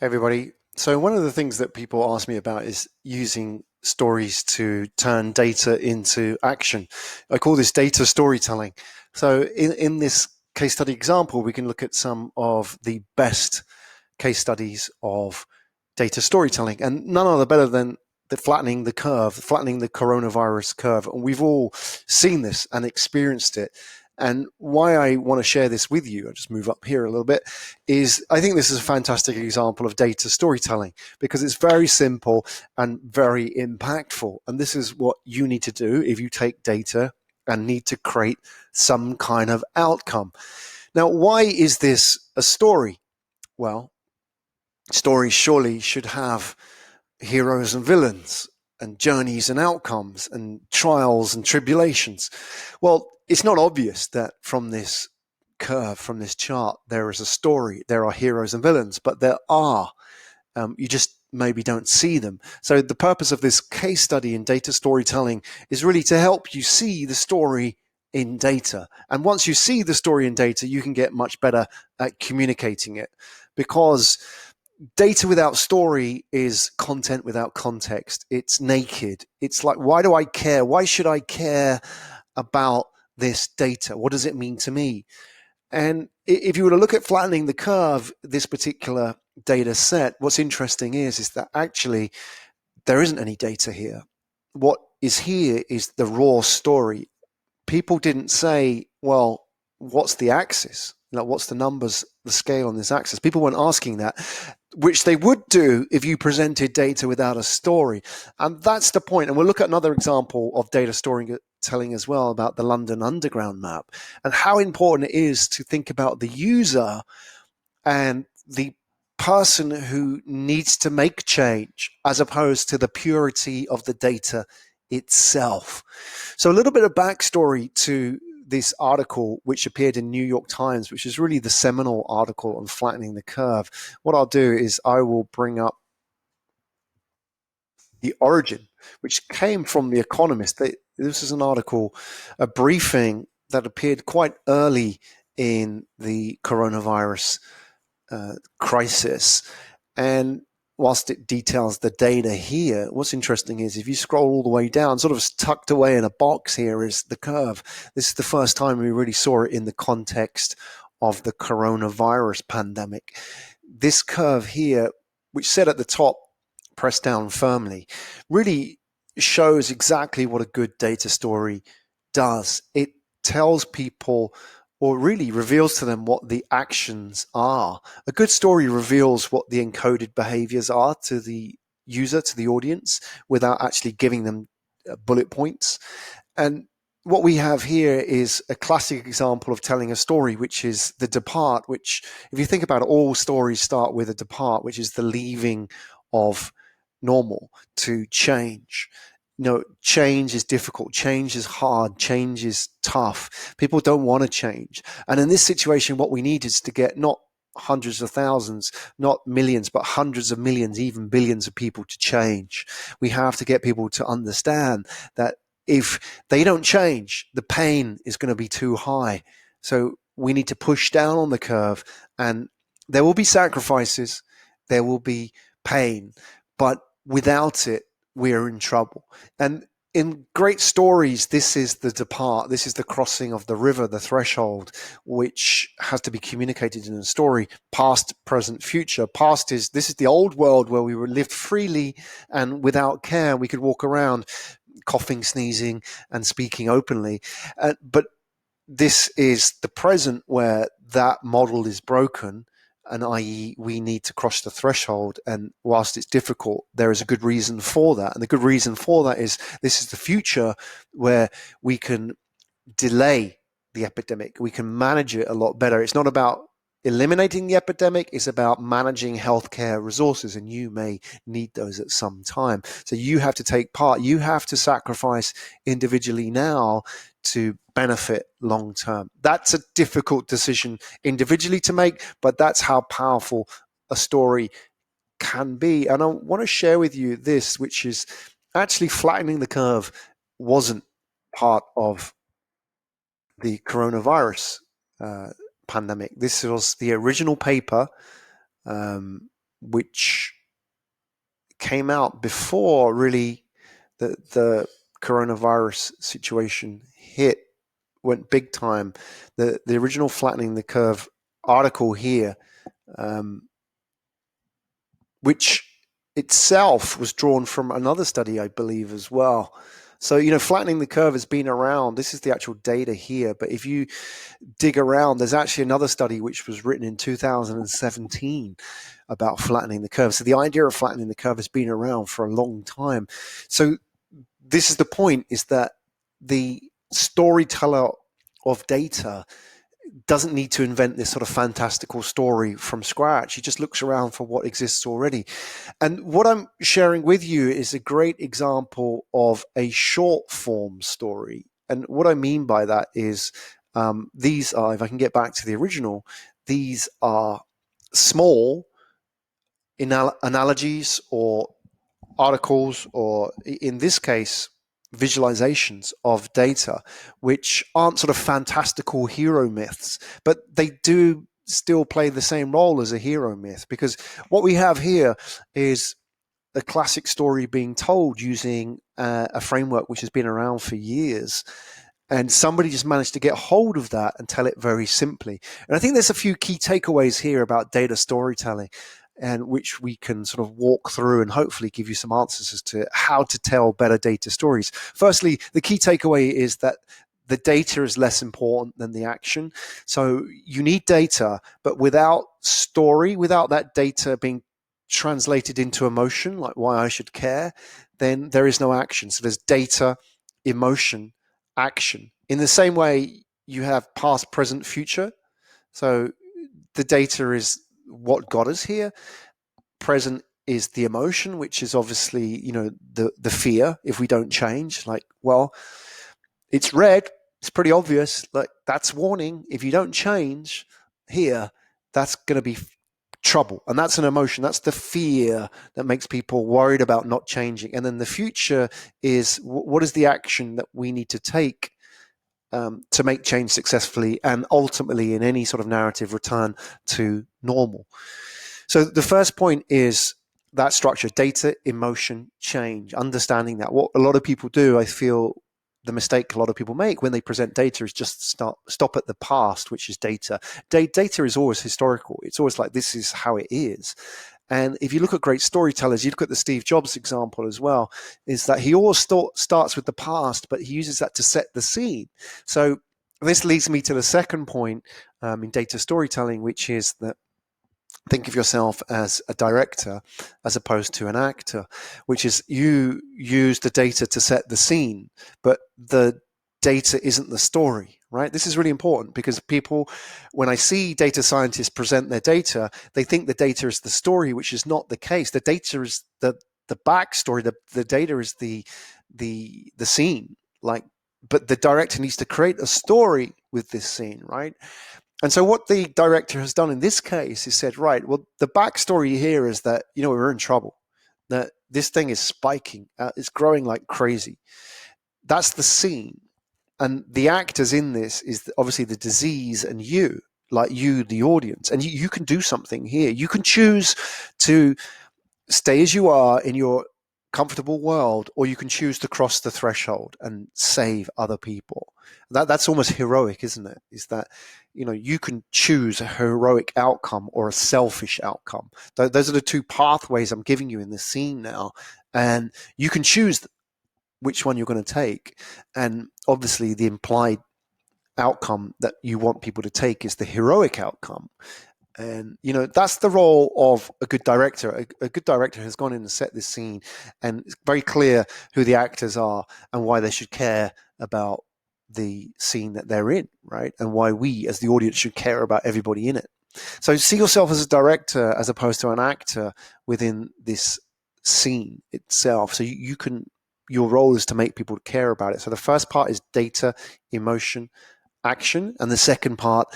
Everybody. So one of the things that people ask me about is using stories to turn data into action. I call this data storytelling. So in this case study example, we can look at some of the best case studies of data storytelling, and none other better than the flattening the curve, flattening the coronavirus curve. And we've all seen this and experienced it. And why I want to share this with you, I'll just move up here a little bit, is I think this is a fantastic example of data storytelling because it's very simple and very impactful. And this is what you need to do if you take data and need to create some kind of outcome. Now, why is this a story? Well, stories surely should have heroes and villains and journeys and outcomes and trials and tribulations. Well, it's not obvious that from this curve, from this chart, there is a story. There are heroes and villains, but there are. You just maybe don't see them. So the purpose of this case study in data storytelling is really to help you see the story in data. And once you see the story in data, you can get much better at communicating it, because data without story is content without context. It's naked. It's like, why do I care? Why should I care about this data? What does it mean to me? And if you were to look at flattening the curve, this particular data set, what's interesting is that actually there isn't any data here. What is here is the raw story. People didn't say, well, what's the axis? Like, what's the numbers, the scale on this axis? People weren't asking that, which they would do if you presented data without a story. And that's the point. And we'll look at another example of data storytelling as well, about the London Underground map and how important it is to think about the user and the person who needs to make change as opposed to the purity of the data itself. So a little bit of backstory to this article, which appeared in New York Times, which is really the seminal article on flattening the curve. What I'll do is I will bring up the origin, which came from The Economist. This is an article, a briefing that appeared quite early in the coronavirus crisis. And whilst it details the data here, what's interesting is if you scroll all the way down, sort of tucked away in a box here is the curve. This is the first time we really saw it in the context of the coronavirus pandemic. This curve here, which said at the top, press down firmly, really shows exactly what a good data story does. It tells people, or really reveals to them, what the actions are. A good story reveals what the encoded behaviors are to the user, to the audience, without actually giving them bullet points. And what we have here is a classic example of telling a story, which is the depart, which, if you think about it, all stories start with a depart, which is the leaving of normal to change. Change is difficult, change is hard, change is tough. People don't want to change. And in this situation, what we need is to get not hundreds of thousands, not millions, but hundreds of millions, even billions of people to change. We have to get people to understand that if they don't change, the pain is going to be too high. So we need to push down on the curve, and there will be sacrifices, there will be pain, but without it, we're in trouble. And in great stories, this is the depart, this is the crossing of the river, the threshold, which has to be communicated in a story: past, present, future. Past is, this is the old world where we lived freely and without care. We could walk around coughing, sneezing, and speaking openly. But this is the present, where that model is broken, and i.e. we need to cross the threshold. And whilst it's difficult, there is a good reason for that. And the good reason for that is this is the future, where we can delay the epidemic. We can manage it a lot better. It's not about eliminating the epidemic, is about managing healthcare resources, and you may need those at some time. So you have to take part, you have to sacrifice individually now to benefit long term. That's a difficult decision individually to make, but that's how powerful a story can be. And I want to share with you this, which is actually flattening the curve wasn't part of the coronavirus pandemic. This was the original paper which came out before really the coronavirus situation hit, went big time. The original Flattening the Curve article here, which itself was drawn from another study, I believe, as well. So, Flattening the Curve has been around. This is the actual data here. But if you dig around, there's actually another study which was written in 2017 about flattening the curve. So the idea of flattening the curve has been around for a long time. So this is the point, is that the storyteller of data doesn't need to invent this sort of fantastical story from scratch. He just looks around for what exists already. And what I'm sharing with you is a great example of a short form story. And what I mean by that is these are, if I can get back to the original, these are small analogies or articles, or in this case, visualizations of data, which aren't sort of fantastical hero myths, but they do still play the same role as a hero myth, because what we have here is a classic story being told using a framework which has been around for years. And somebody just managed to get hold of that and tell it very simply. And I think there's a few key takeaways here about data storytelling, and which we can sort of walk through and hopefully give you some answers as to how to tell better data stories. Firstly, the key takeaway is that the data is less important than the action. So you need data, but without story, without that data being translated into emotion, like why I should care, then there is no action. So there's data, emotion, action. In the same way, you have past, present, future. So the data is what got us here. Present is the emotion, which is obviously, the fear if we don't change. Like, well, it's red. It's pretty obvious. Like, that's warning. If you don't change here, that's going to be trouble. And that's an emotion. That's the fear that makes people worried about not changing. And then the future is, what is the action that we need to take to make change successfully and ultimately in any sort of narrative return to normal. So the first point is that structure: data, emotion, change, understanding that. What a lot of people do, I feel the mistake a lot of people make when they present data, is just stop at the past, which is data. Data is always historical. It's always like, this is how it is. And if you look at great storytellers, you look at the Steve Jobs example as well, is that he always starts with the past, but he uses that to set the scene. So this leads me to the second point in data storytelling, which is that think of yourself as a director as opposed to an actor, which is you use the data to set the scene, but the data isn't the story, right? This is really important, because people, when I see data scientists present their data, they think the data is the story, which is not the case. The data is the backstory. The data is the scene, like, but the director needs to create a story with this scene, right? And so what the director has done in this case is said, right, well, the backstory here is that, we're in trouble, that this thing is spiking, it's growing like crazy. That's the scene. And the actors in this is obviously the disease and you, like you, the audience. And you can do something here. You can choose to stay as you are in your comfortable world, or you can choose to cross the threshold and save other people. That's almost heroic, isn't it? Is that, you can choose a heroic outcome or a selfish outcome. Those are the two pathways I'm giving you in this scene now, and you can choose which one you're going to take. And obviously the implied outcome that you want people to take is the heroic outcome. And, that's the role of a good director. A good director has gone in and set this scene, and it's very clear who the actors are and why they should care about the scene that they're in, right? And why we as the audience should care about everybody in it. So see yourself as a director as opposed to an actor within this scene itself. So your role is to make people care about it. So the first part is data, emotion, action. And the second part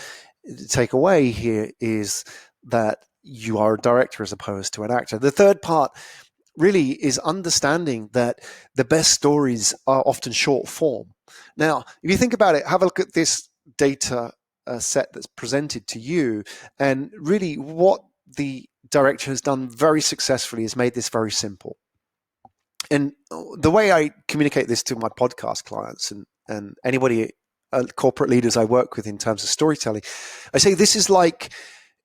to take away here is that you are a director as opposed to an actor. The third part really is understanding that the best stories are often short form. Now, if you think about it, have a look at this data set that's presented to you, and really what the director has done very successfully is made this very simple. And the way I communicate this to my podcast clients and anybody, corporate leaders I work with in terms of storytelling, I say this is like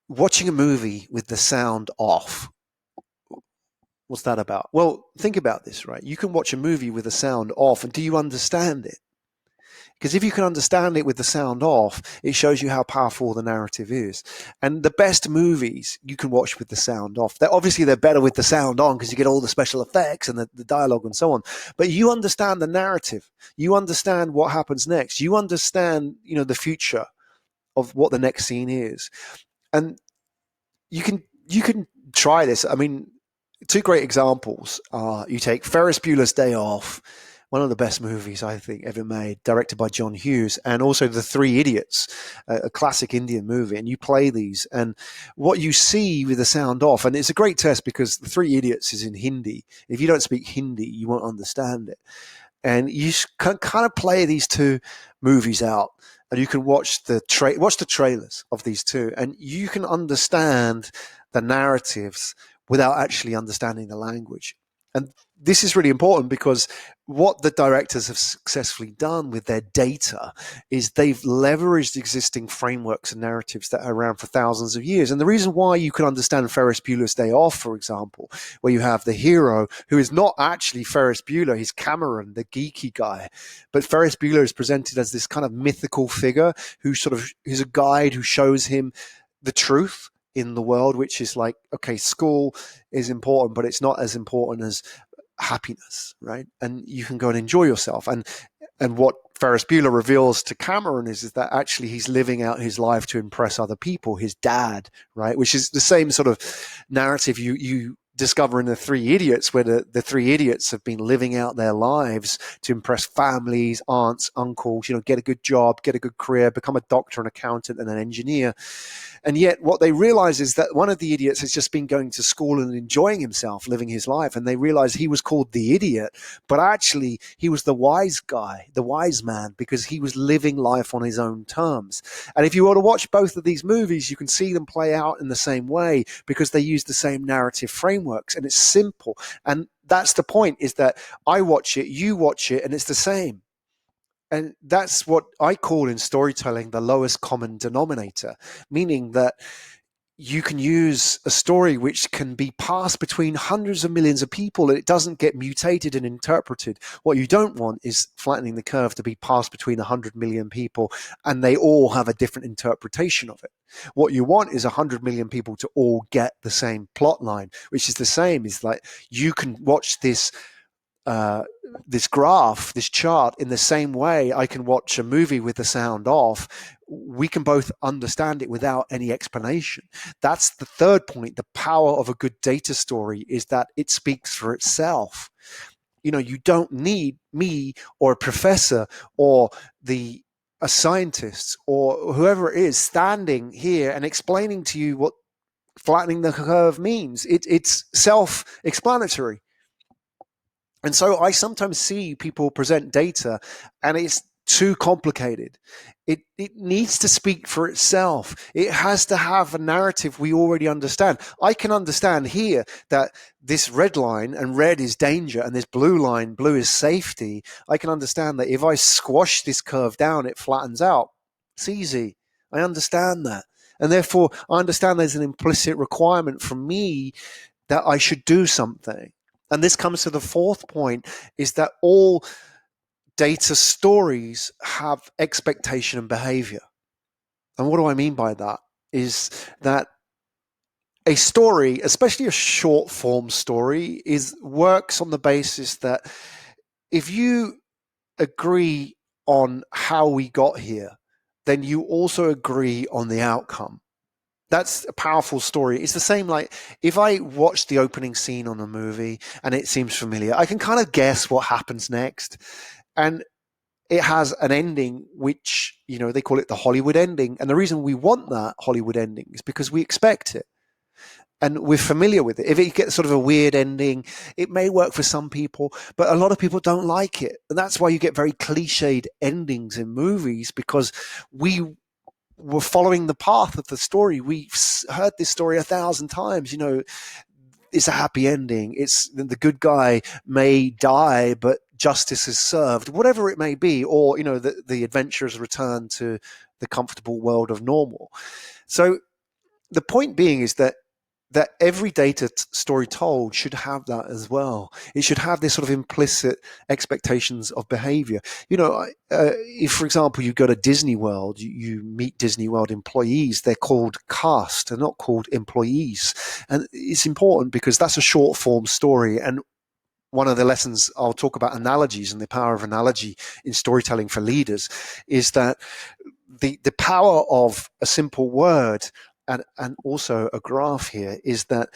watching a movie with the sound off. What's that about? Well, think about this, right? You can watch a movie with the sound off, and do you understand it? Because if you can understand it with the sound off, it shows you how powerful the narrative is. And the best movies you can watch with the sound off. They're better with the sound on because you get all the special effects and the dialogue and so on. But you understand the narrative. You understand what happens next. You understand, the future of what the next scene is. And you can try this. I mean, two great examples are you take Ferris Bueller's Day Off, one of the best movies I think ever made, directed by John Hughes, and also The Three Idiots, a classic Indian movie. And you play these, and what you see with the sound off, and it's a great test because The Three Idiots is in Hindi. If you don't speak Hindi, you won't understand it. And you can kind of play these two movies out, and you can watch the trailers of these two, and you can understand the narratives without actually understanding the language. And this is really important because what the directors have successfully done with their data is they've leveraged existing frameworks and narratives that are around for thousands of years. And the reason why you can understand Ferris Bueller's Day Off, for example, where you have the hero who is not actually Ferris Bueller, he's Cameron, the geeky guy. But Ferris Bueller is presented as this kind of mythical figure who's a guide who shows him the truth in the world, which is like, okay, school is important, but it's not as important as happiness, right? And you can go and enjoy yourself. And what Ferris Bueller reveals to Cameron is that actually he's living out his life to impress other people, his dad, right? Which is the same sort of narrative you discover in The Three Idiots, where the three idiots have been living out their lives to impress families, aunts, uncles, get a good job, get a good career, become a doctor, an accountant, and an engineer. And yet what they realize is that one of the idiots has just been going to school and enjoying himself, living his life. And they realize he was called the idiot, but actually he was the wise guy, the wise man, because he was living life on his own terms. And if you were to watch both of these movies, you can see them play out in the same way because they use the same narrative frameworks, and it's simple. And that's the point, is that I watch it, you watch it, and it's the same. And that's what I call in storytelling the lowest common denominator, meaning that you can use a story which can be passed between hundreds of millions of people and it doesn't get mutated and interpreted. What you don't want is Flattening the Curve to be passed between 100 million people and they all have a different interpretation of it. What you want is 100 million people to all get the same plot line, which is the same. Is like you can watch this graph, this chart, in the same way I can watch a movie with the sound off. We can both understand it without any explanation. That's the third point. The power of a good data story is that it speaks for itself. You don't need me or a professor or a scientist or whoever it is standing here and explaining to you what flattening the curve means. It's self-explanatory. And so I sometimes see people present data and it's too complicated. It needs to speak for itself. It has to have a narrative we already understand. I can understand here that this red line, and red is danger, and this blue line, blue is safety. I can understand that if I squash this curve down, it flattens out. It's easy. I understand that. And therefore, I understand there's an implicit requirement from me that I should do something. And this comes to the fourth point, is that all data stories have expectation and behavior. And what do I mean by that? Is that a story, especially a short form story, works on the basis that if you agree on how we got here, then you also agree on the outcome. That's a powerful story. It's the same like if I watch the opening scene on a movie and it seems familiar, I can kind of guess what happens next. And it has an ending which, they call it the Hollywood ending. And the reason we want that Hollywood ending is because we expect it. And we're familiar with it. If it gets sort of a weird ending, it may work for some people, but a lot of people don't like it. And that's why you get very cliched endings in movies, because we we're following the path of the story. We've heard this story 1,000 times. It's a happy ending. It's the good guy may die, but justice is served, whatever it may be, or the adventurers return to the comfortable world of normal. So the point being is that every data story told should have that as well. It should have this sort of implicit expectations of behavior. If, for example, you go to Disney World, you meet Disney World employees, they're called cast, they're not called employees. And it's important because that's a short form story. And one of the lessons I'll talk about analogies and the power of analogy in storytelling for leaders is that the power of a simple word and also a graph here is that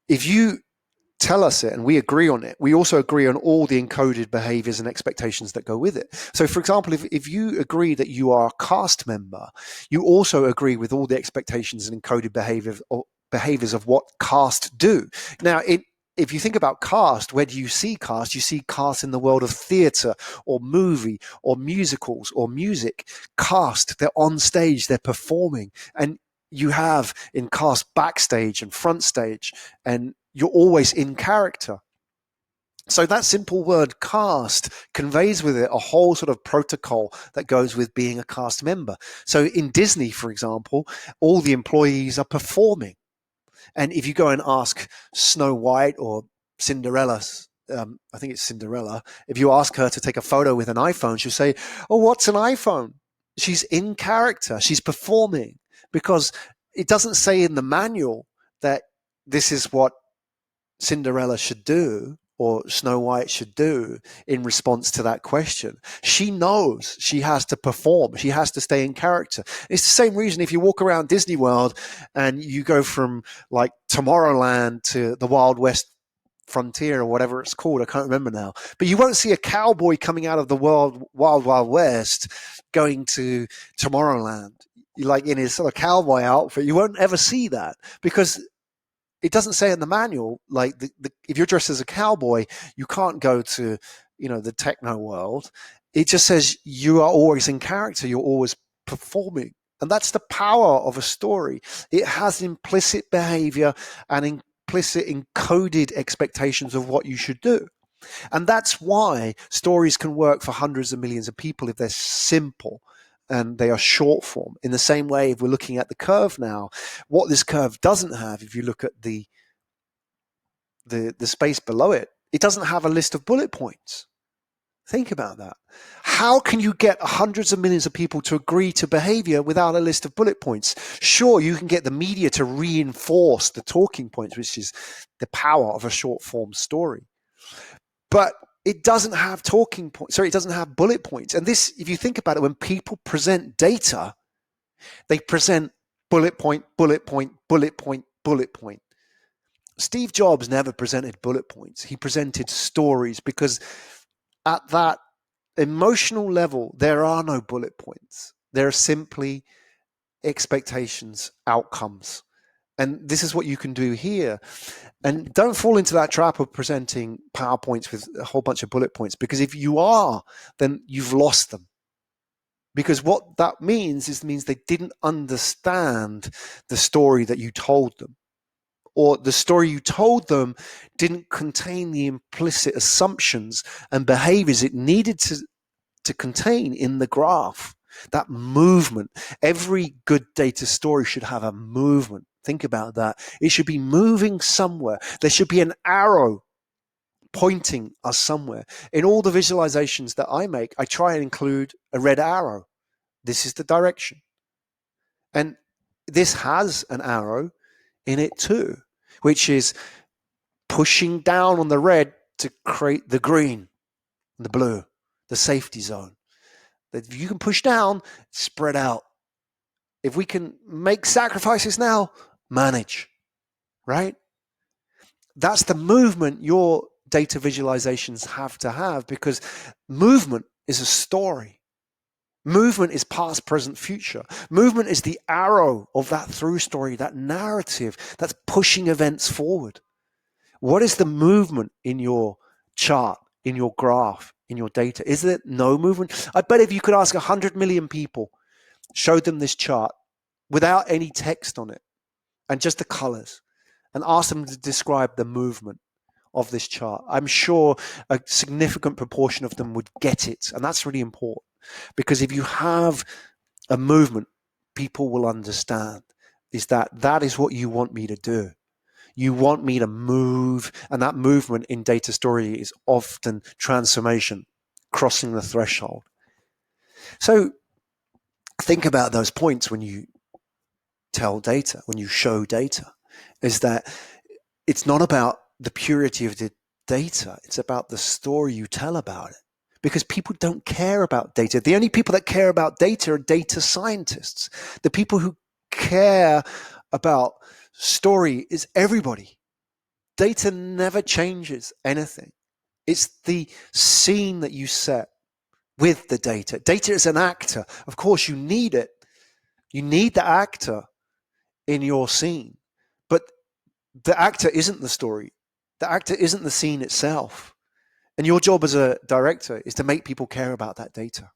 if you tell us it and we agree on it, we also agree on all the encoded behaviors and expectations that go with it. So, for example, if you agree that you are a cast member, you also agree with all the expectations and encoded behaviors of what cast do. Now, if you think about cast, where do you see cast? You see cast in the world of theatre or movie or musicals or music. Cast, they're on stage, they're performing. And you have in cast backstage and front stage, and you're always in character. So that simple word cast conveys with it a whole sort of protocol that goes with being a cast member. So in Disney, for example, all the employees are performing. And if you go and ask Snow White or Cinderella, I think it's Cinderella, if you ask her to take a photo with an iPhone, she'll say, "Oh, what's an iPhone?" She's in character. She's performing, because it doesn't say in the manual that this is what Cinderella should do or Snow White should do in response to that question. She knows she has to perform. She has to stay in character. It's the same reason if you walk around Disney World and you go from like Tomorrowland to the Wild West Frontier or whatever it's called, I can't remember now, but you won't see a cowboy coming out of the Wild West going to Tomorrowland, like in his sort of cowboy outfit. You won't ever see that because it doesn't say in the manual, like if you're dressed as a cowboy, you can't go to, the techno world. It just says you are always in character. You're always performing. And that's the power of a story. It has implicit behavior and implicit encoded expectations of what you should do. And that's why stories can work for hundreds of millions of people if they're simple and they are short form. In the same way, if we're looking at the curve now, what this curve doesn't have, if you look at the space below it, it doesn't have a list of bullet points. Think about that. How can you get hundreds of millions of people to agree to behavior without a list of bullet points? Sure, you can get the media to reinforce the talking points, which is the power of a short form story. But it doesn't have talking points. Sorry, it doesn't have bullet points. And this, if you think about it, when people present data, they present bullet point, bullet point, bullet point, bullet point. Steve Jobs never presented bullet points. He presented stories, because at that emotional level, there are no bullet points. There are simply expectations, outcomes. And this is what you can do here. And don't fall into that trap of presenting PowerPoints with a whole bunch of bullet points, because if you are, then you've lost them. Because what that means they didn't understand the story that you told them, or the story you told them didn't contain the implicit assumptions and behaviors it needed to contain in the graph. That movement. Every good data story should have a movement. Think about that. It should be moving somewhere. There should be an arrow pointing us somewhere. In all the visualizations that I make, I try and include a red arrow. This is the direction. And this has an arrow in it too, which is pushing down on the red to create the green, the blue, the safety zone. That if you can push down, spread out. If we can make sacrifices now, manage, right? That's the movement your data visualizations have to have, because movement is a story. Movement is past, present, future. Movement is the arrow of that through story, that narrative that's pushing events forward. What is the movement in your chart, in your graph, in your data? Is there no movement? I bet if you could ask 100 million people, showed them this chart without any text on it and just the colors, and asked them to describe the movement of this chart, I'm sure a significant proportion of them would get it. And that's really important, because if you have a movement, people will understand that is what you want me to do. You want me to move, and that movement in data story is often transformation, crossing the threshold. So think about those points when you tell data, when you show data, is that it's not about the purity of the data, it's about the story you tell about it. Because people don't care about data. The only people that care about data are data scientists. The people who care about story is everybody. Data never changes anything. It's the scene that you set with the data. Data is an actor. Of course, you need it. You need the actor in your scene. But the actor isn't the story. The actor isn't the scene itself. And your job as a director is to make people care about that data.